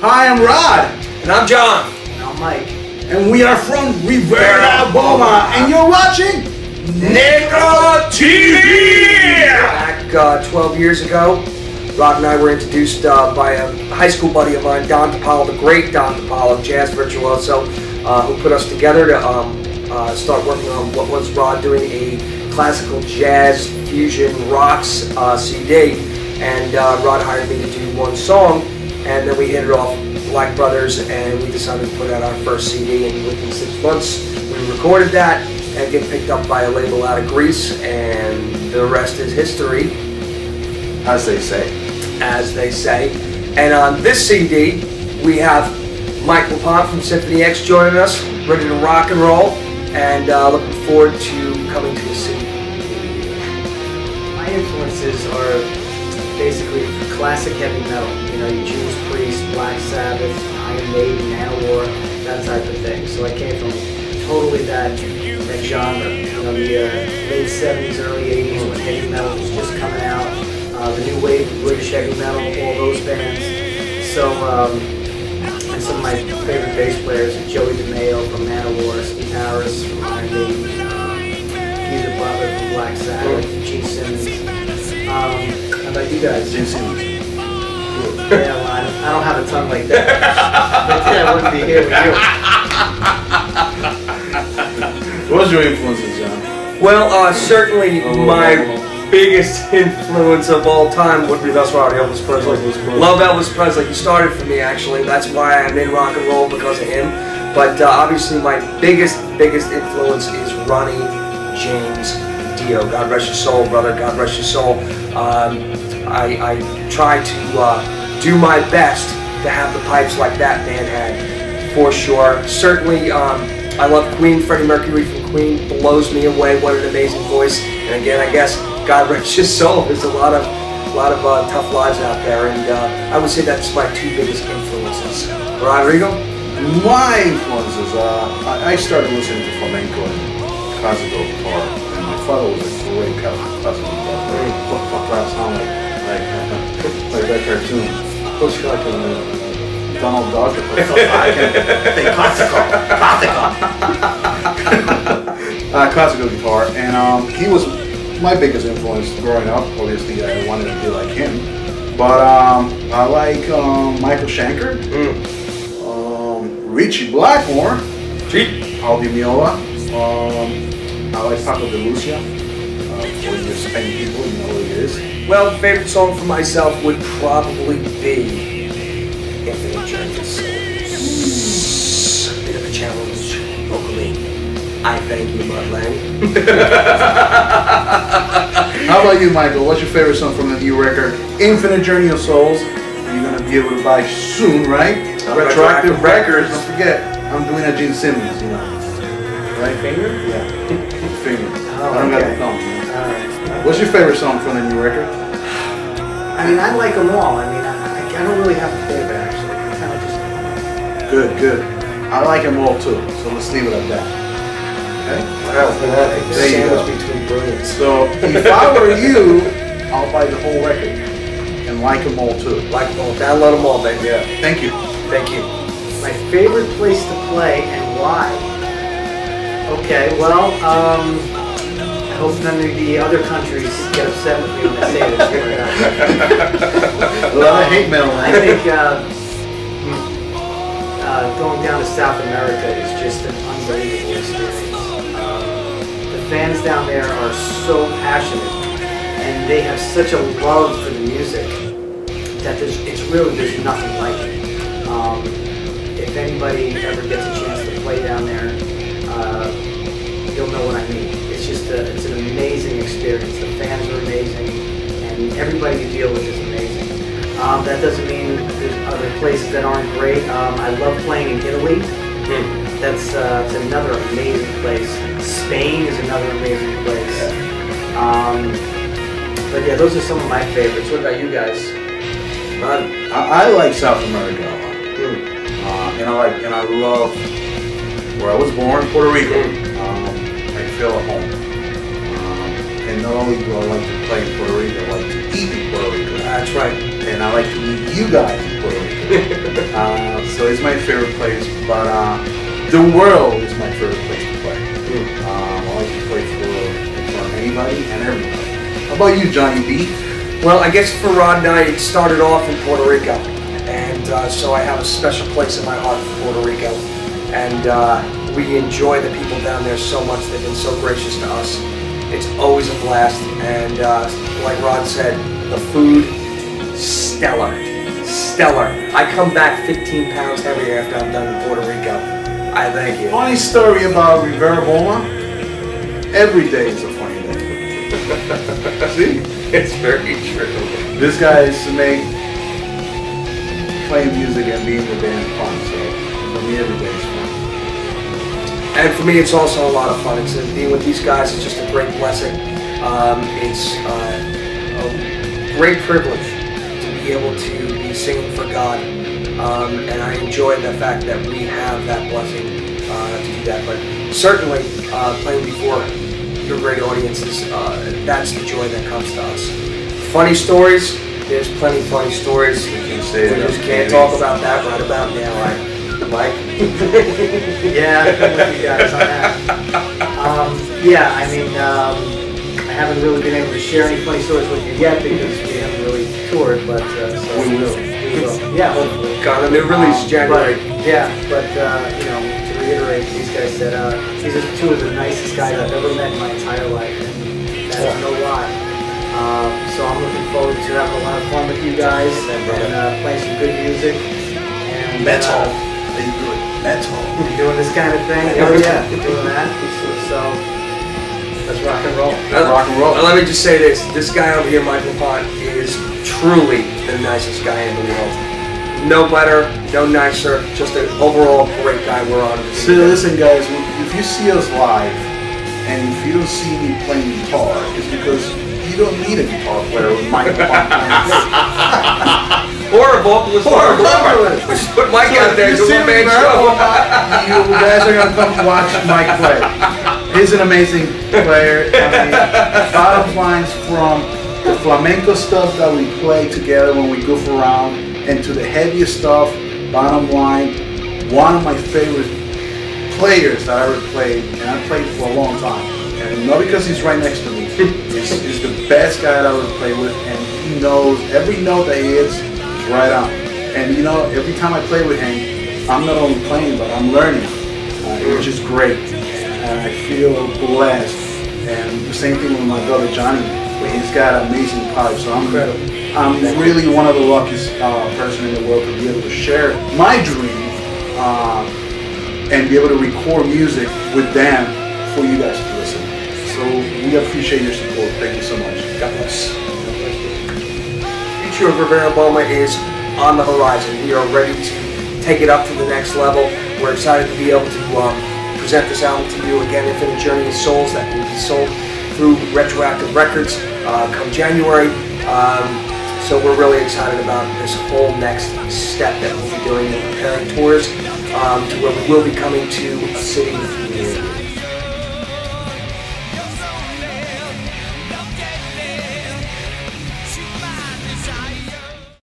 Hi, I'm Rod. And I'm John. And I'm Mike. And we are from RIVERA BOMMA. And you're watching NECRO T.V. Back 12 years ago, Rod and I were introduced by a high school buddy of mine, Don DePaulo, the great Don DePaulo, jazz virtuoso, who put us together to start working on what was Rod doing, a classical jazz fusion rocks CD. And Rod hired me to do one song, and then we hit it off like brothers, and we decided to put out our first CD, and within 6 months we recorded that and get picked up by a label out of Greece, and the rest is history, as they say. As they say. And on this CD we have Mike LePond from Symphony X joining us, ready to rock and roll, and looking forward to coming to the city. My influences are basically classic heavy metal. You know, your Judas Priest, Black Sabbath, Iron Maiden, Manowar, that type of thing. So I came from totally that genre. You know, the late 70s, early 80s when heavy metal was just coming out. The new wave of British heavy metal, all those bands. So, and some of my favorite bass players are Joey DeMeo from Manowar, Steve Harris from Iron Maiden, Geezer Butler from Black Sabbath, Gene Simmons. How about you guys? Gene Simmons. Yeah, well, I don't have a tongue like that. I wouldn't be here with you. What's your influences, John? Well, certainly my biggest influence of all time would be thus far Elvis Presley. Love Elvis Presley. He started for me, actually. That's why I'm in rock and roll, because of him. But obviously my biggest influence is Ronnie James Dio. God rest your soul, brother. God rest your soul. I try to do my best to have the pipes like that man had, for sure. Certainly, I love Queen. Freddie Mercury from Queen blows me away. What an amazing voice. And again, I guess God rest his soul. There's a lot of tough lives out there, and I would say that's my two biggest influences. Rodrigo? My influences, I started listening to flamenco and classical guitar, and my father was a great classical guitar player. That sound like that cartoon. Looks like a Donald Duck. I can think classical guitar, and he was my biggest influence growing up. Obviously, I wanted to be like him, but I like Michael Schenker, Richie Blackmore, Aldi Meola. I like Paco de Lucia. For your Spain people, you know what it is. Well, favorite song for myself would probably be Infinite Journey of Souls. Bit of a challenge vocally. I thank you, Mutt Lang. How about you, Michael? What's your favorite song from the new record, Infinite Journey of Souls? You're going to be able to buy soon, right? Retroactive Records. Don't forget, I'm doing a Gene Simmons, you know. Right? Finger? Yeah. Finger. Oh, I don't got okay. the thumb. Alright. What's your favorite song from the new record? I mean, I like them all. I mean, I don't really have a favorite, actually. I kind of just... Good. I like them all, too. So let's leave it at that. Okay? Well, there you go. Between brilliance. So, if I were you, I'll buy the whole record. And like them all, too. Like them all. Download them all, baby. Yeah. Thank you. Thank you. My favorite place to play and why? Okay, well, I hope none of the other countries get upset with me when I say this here. A lot of hate mail, man. I think going down to South America is just an unbelievable experience. The fans down there are so passionate, and they have such a love for the music that there's nothing like it. If anybody ever gets a chance to play down there, you'll know what I mean. It's an amazing experience. The fans are amazing, and everybody you deal with is amazing. That doesn't mean there's other places that aren't great. I love playing in Italy. That's another amazing place. Spain is another amazing place. But yeah, those are some of my favorites. What about you guys? I like South America a lot. And I love where I was born, Puerto Rico. I feel at home. And not only do I like to play in Puerto Rico, I like to eat in Puerto Rico. That's right. And I like to meet you guys in Puerto Rico. So it's my favorite place, but the world is my favorite place to play. I like to play for anybody and everybody. How about you, Johnny B? Well, I guess for Rod and I, it started off in Puerto Rico, and so I have a special place in my heart for Puerto Rico, and we enjoy the people down there so much. They've been so gracious to us. It's always a blast, and like Rod said, the food, stellar. I come back 15 pounds heavier after I'm done in Puerto Rico. I thank you. Funny story about Rivera Bomma. Every day is a funny day. See? It's very true. This guy is to make playing music and being in the band fun, so for me every day is fun. And for me it's also a lot of fun. It's being with these guys is just a great blessing. It's a great privilege to be able to be singing for God. And I enjoy the fact that we have that blessing to do that. But certainly playing before your great audiences, that's the joy that comes to us. Funny stories, there's plenty of funny stories. We just can't talk about that right about now, right? Mike? Yeah, I'm with you guys on that. Yeah, I mean, I haven't really been able to share any funny stories with you yet because we haven't really toured, but so We will. Yeah, hopefully. Got a new release January. But you know, to reiterate, these guys said these are two of the nicest guys I've ever met in my entire life, and that's no lie. So I'm looking forward to having a lot of fun with you guys and playing some good music. And Metal. They do it. Metal. Doing this kind of thing. Oh yeah, doing that. So let's rock and roll. Rock and roll. Let me just say this. This guy over here, Michael LePond, is truly the nicest guy in the world. No better, no nicer, just an overall great guy we're on. So listen guys, if you see us live and if you don't see me playing guitar, it's because you don't need a guitar player with Mike Or a vocalist or a drummer. Just put Mike out there, do a man show. You guys are going to come watch Mike play. He's an amazing player. I mean, bottom lines from the flamenco stuff that we play together when we goof around and to the heaviest stuff, bottom line, one of my favorite players that I ever played, and I played for a long time, and not because he's right next to me, is the best guy that I ever played with, and he knows every note that he hits is right on. And you know, every time I play with him, I'm not only playing, but I'm learning, which is great, and I feel blessed. And the same thing with my brother Johnny, where he's got amazing pipes, so I'm really one of the luckiest person in the world to be able to share my dream and be able to record music with them for you guys to listen. So we appreciate your support. Thank you so much. God bless. The future of Rivera Bomma is on the horizon. We are ready to take it up to the next level. We're excited to be able to present this album to you again, Infinite Journey of Souls, that will be sold through Retroactive Records come January. So we're really excited about this whole next step that we'll be doing in preparing tours to where we will be coming to a city near you.